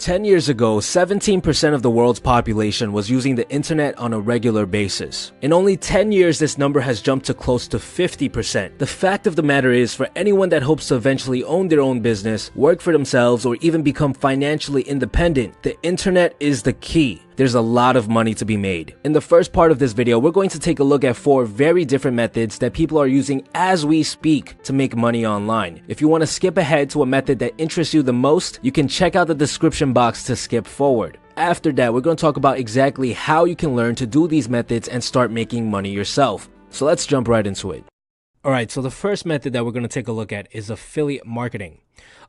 10 years ago, 17% of the world's population was using the internet on a regular basis. In only 10 years, this number has jumped to close to 50%. The fact of the matter is, for anyone that hopes to eventually own their own business, work for themselves, or even become financially independent, the internet is the key. There's a lot of money to be made. In the first part of this video, we're going to take a look at 4 very different methods that people are using as we speak to make money online. If you want to skip ahead to a method that interests you the most, you can check out the description box to skip forward. After that, we're going to talk about exactly how you can learn to do these methods and start making money yourself. So let's jump right into it. Alright, so the first method that we're going to take a look at is affiliate marketing.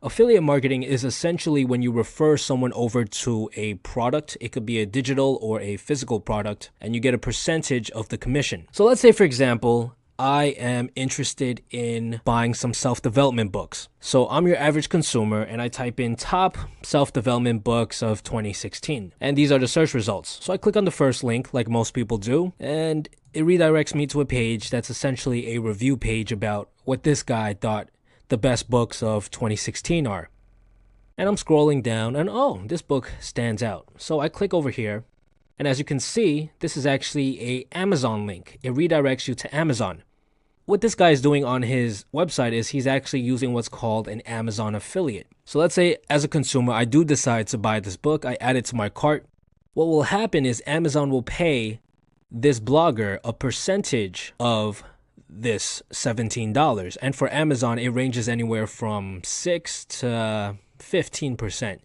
Affiliate marketing is essentially when you refer someone over to a product. It could be a digital or a physical product, and you get a percentage of the commission. So let's say, for example, I am interested in buying some self-development books. So I'm your average consumer and I type in top self-development books of 2016. And these are the search results. So I click on the first link like most people do, and it redirects me to a page that's essentially a review page about what this guy thought the best books of 2016 are. And I'm scrolling down and oh, this book stands out. So I click over here. And as you can see, this is actually a Amazon link. It redirects you to Amazon. What this guy is doing on his website is he's actually using what's called an Amazon affiliate. So let's say as a consumer, I do decide to buy this book. I add it to my cart. What will happen is Amazon will pay this blogger a percentage of this $17. And for Amazon, it ranges anywhere from 6 to 15%.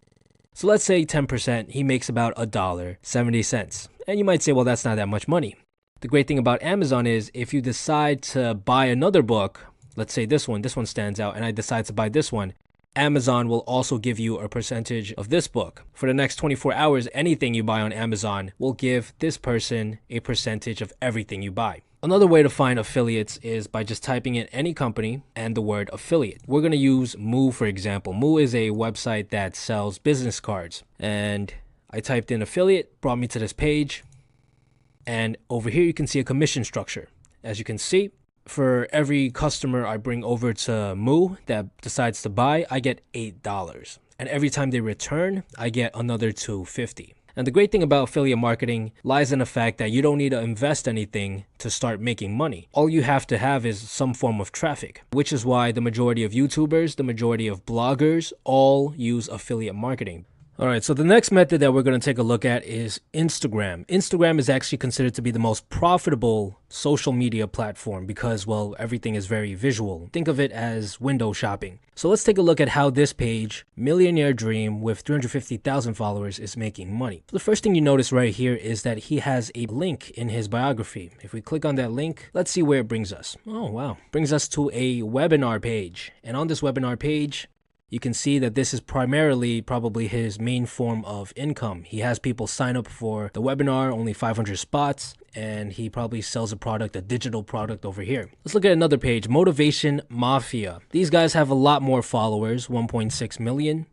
So let's say 10%, he makes about $1.70. And you might say, well, that's not that much money. The great thing about Amazon is if you decide to buy another book, let's say this one stands out, and I decide to buy this one, Amazon will also give you a percentage of this book. For the next 24 hours, anything you buy on Amazon will give this person a percentage of everything you buy. Another way to find affiliates is by just typing in any company and the word affiliate. We're going to use Moo, for example. Moo is a website that sells business cards. And I typed in affiliate, brought me to this page. And over here, you can see a commission structure. As you can see, for every customer I bring over to Moo that decides to buy, I get $8. And every time they return, I get another $2.50. And the great thing about affiliate marketing lies in the fact that you don't need to invest anything to start making money. All you have to have is some form of traffic, which is why the majority of YouTubers, the majority of bloggers, all use affiliate marketing. Alright, so the next method that we're going to take a look at is Instagram. Instagram is actually considered to be the most profitable social media platform because, well, everything is very visual. Think of it as window shopping. So let's take a look at how this page, Millionaire Dream with 350,000 followers, is making money. The first thing you notice right here is that he has a link in his biography. If we click on that link, let's see where it brings us. Oh, wow. Brings us to a webinar page. And on this webinar page, you can see that this is primarily probably his main form of income. He has people sign up for the webinar, only 500 spots, and he probably sells a product, a digital product over here. Let's look at another page, Motivation Mafia. These guys have a lot more followers, 1.6 million.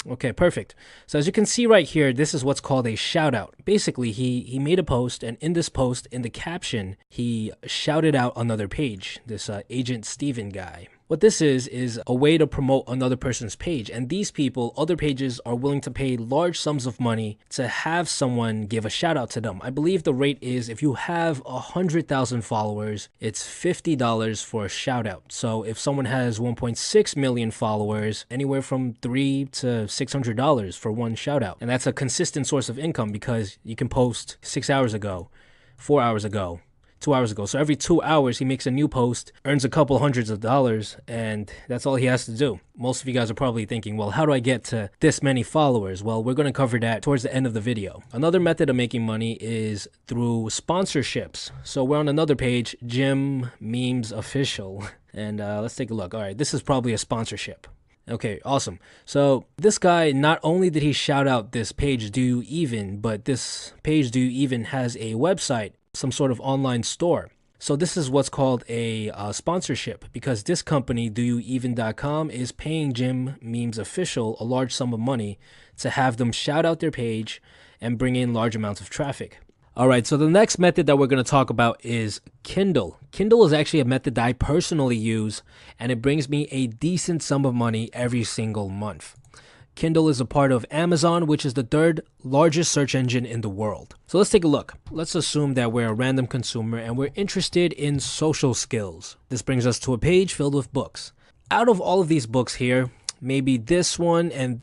Okay, perfect. So as you can see right here, this is what's called a shout out. Basically, he made a post, and in this post, in the caption, he shouted out another page, this Agent Steven guy. What this is a way to promote another person's page. And these people, other pages, are willing to pay large sums of money to have someone give a shout out to them. I believe the rate is if you have 100,000 followers, it's $50 for a shout out. So if someone has 1.6 million followers, anywhere from $300 to $600 for one shout out. And that's a consistent source of income because you can post 6 hours ago, 4 hours ago, 2 hours ago. So every 2 hours, he makes a new post, earns a couple hundreds of dollars, and that's all he has to do. Most of you guys are probably thinking, well, how do I get to this many followers? Well, we're going to cover that towards the end of the video. Another method of making money is through sponsorships. So we're on another page, Jim Memes Official, and let's take a look. All right, this is probably a sponsorship. Okay, awesome. So this guy, not only did he shout out this page Do You Even, but this page Do You Even has a website, some sort of online store. So this is what's called a sponsorship because this company, doyoueven.com, is paying Jim Memes Official a large sum of money to have them shout out their page and bring in large amounts of traffic. All right, so the next method that we're going to talk about is Kindle. Kindle is actually a method that I personally use, and it brings me a decent sum of money every single month. Kindle is a part of Amazon, which is the third largest search engine in the world. So let's take a look. Let's assume that we're a random consumer and we're interested in social skills. This brings us to a page filled with books. Out of all of these books here, maybe this one and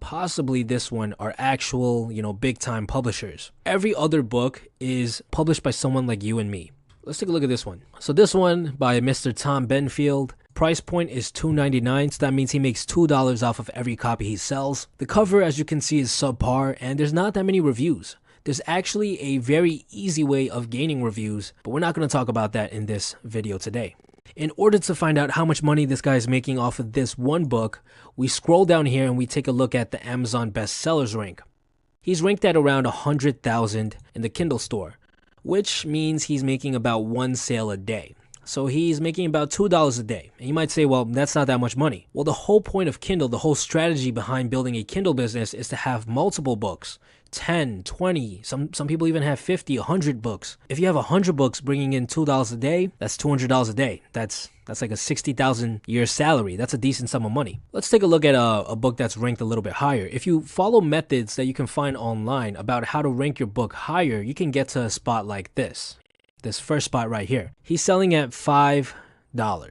possibly this one are actual, big time publishers. Every other book is published by someone like you and me. Let's take a look at this one. So this one by Mr. Tom Benfield. Price point is $2.99, so that means he makes $2 off of every copy he sells. The cover, as you can see, is subpar, and there's not that many reviews. There's actually a very easy way of gaining reviews, but we're not going to talk about that in this video today. In order to find out how much money this guy is making off of this one book, we scroll down here and we take a look at the Amazon bestsellers rank. He's ranked at around 100,000 in the Kindle store, which means he's making about one sale a day. So he's making about $2 a day. And you might say, well, that's not that much money. Well, the whole point of Kindle, the whole strategy behind building a Kindle business is to have multiple books. 10, 20, some people even have 50, 100 books. If you have 100 books bringing in $2 a day, that's $200 a day. That's like a 60,000 year salary. That's a decent sum of money. Let's take a look at a book that's ranked a little bit higher. If you follow methods that you can find online about how to rank your book higher, you can get to a spot like this first spot right here. He's selling at $5.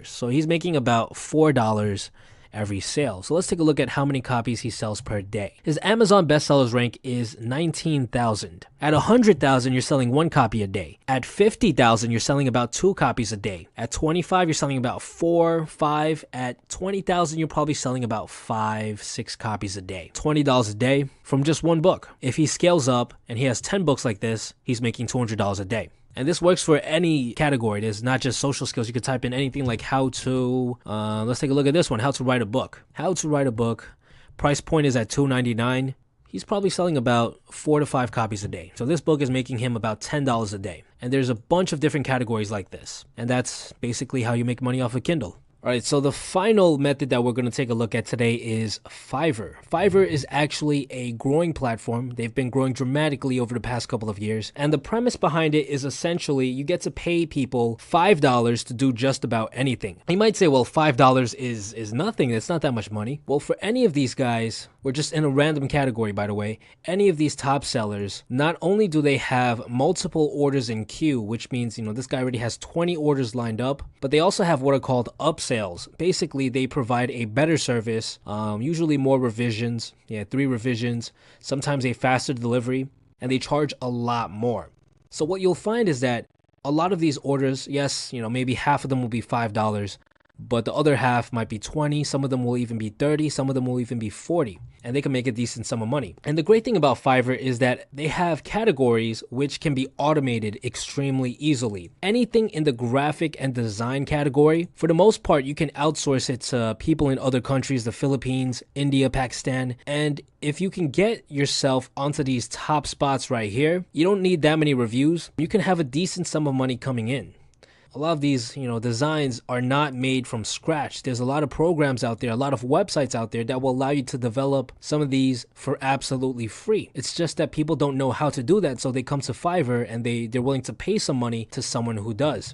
So he's making about $4 every sale. So let's take a look at how many copies he sells per day. His Amazon bestsellers rank is 19,000. At 100,000, you're selling 1 copy a day. At 50,000, you're selling about 2 copies a day. At 25, you're selling about 4, 5. At 20,000, you're probably selling about 5, 6 copies a day. $20 a day from just one book. If he scales up and he has 10 books like this, he's making $200 a day. And this works for any category. It's not just social skills. You could type in anything like how to, let's take a look at this one, how to write a book. How to write a book. Price point is at $2.99. He's probably selling about 4 to 5 copies a day. So this book is making him about $10 a day. And there's a bunch of different categories like this. And that's basically how you make money off of Kindle. All right, so the final method that we're going to take a look at today is Fiverr. Fiverr is actually a growing platform. They've been growing dramatically over the past couple of years. And the premise behind it is essentially you get to pay people $5 to do just about anything. You might say, well, $5 is nothing. It's not that much money. Well, for any of these guys, we're just in a random category, by the way, any of these top sellers, not only do they have multiple orders in queue, which means, this guy already has 20 orders lined up, but they also have what are called upsales. Basically, they provide a better service, usually more revisions, 3 revisions, sometimes a faster delivery, and they charge a lot more. So what you'll find is that a lot of these orders, yes, maybe half of them will be $5, but the other half might be 20, some of them will even be 30, some of them will even be 40, and they can make a decent sum of money. And the great thing about Fiverr is that they have categories which can be automated extremely easily. Anything in the graphic and design category, for the most part, you can outsource it to people in other countries, the Philippines, India, Pakistan, and if you can get yourself onto these top spots right here, you don't need that many reviews. You can have a decent sum of money coming in. A lot of these, designs are not made from scratch. There's a lot of programs out there, a lot of websites out there that will allow you to develop some of these for absolutely free. It's just that people don't know how to do that, so they come to Fiverr and they're willing to pay some money to someone who does.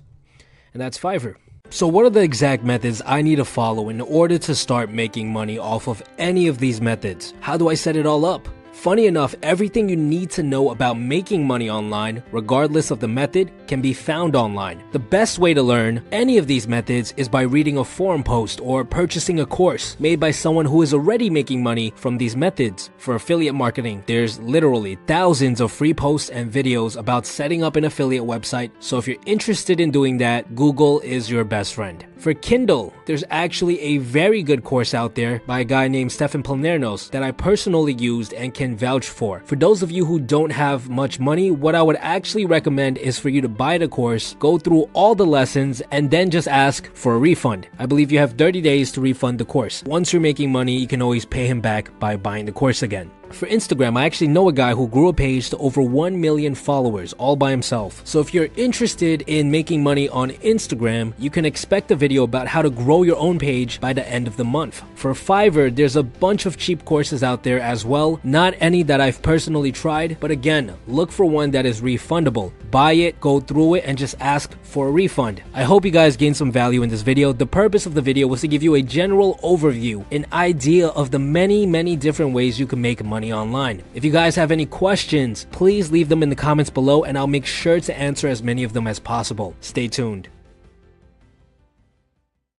And that's Fiverr. So what are the exact methods I need to follow in order to start making money off of any of these methods? How do I set it all up? Funny enough, everything you need to know about making money online, regardless of the method, can be found online. The best way to learn any of these methods is by reading a forum post or purchasing a course made by someone who is already making money from these methods. For affiliate marketing, there's literally thousands of free posts and videos about setting up an affiliate website, so if you're interested in doing that, Google is your best friend. For Kindle, there's actually a very good course out there by a guy named Stefan Palnernos that I personally used and can vouch for. For those of you who don't have much money, what I would actually recommend is for you to buy the course, go through all the lessons, and then just ask for a refund. I believe you have 30 days to refund the course. Once you're making money, you can always pay him back by buying the course again. For Instagram, I actually know a guy who grew a page to over 1 million followers all by himself. So if you're interested in making money on Instagram, you can expect a video about how to grow your own page by the end of the month. For Fiverr, there's a bunch of cheap courses out there as well. Not any that I've personally tried, but again, look for one that is refundable. Buy it, go through it, and just ask for a refund. I hope you guys gained some value in this video. The purpose of the video was to give you a general overview, an idea of the many different ways you can make money online. If you guys have any questions, please leave them in the comments below and I'll make sure to answer as many of them as possible. Stay tuned.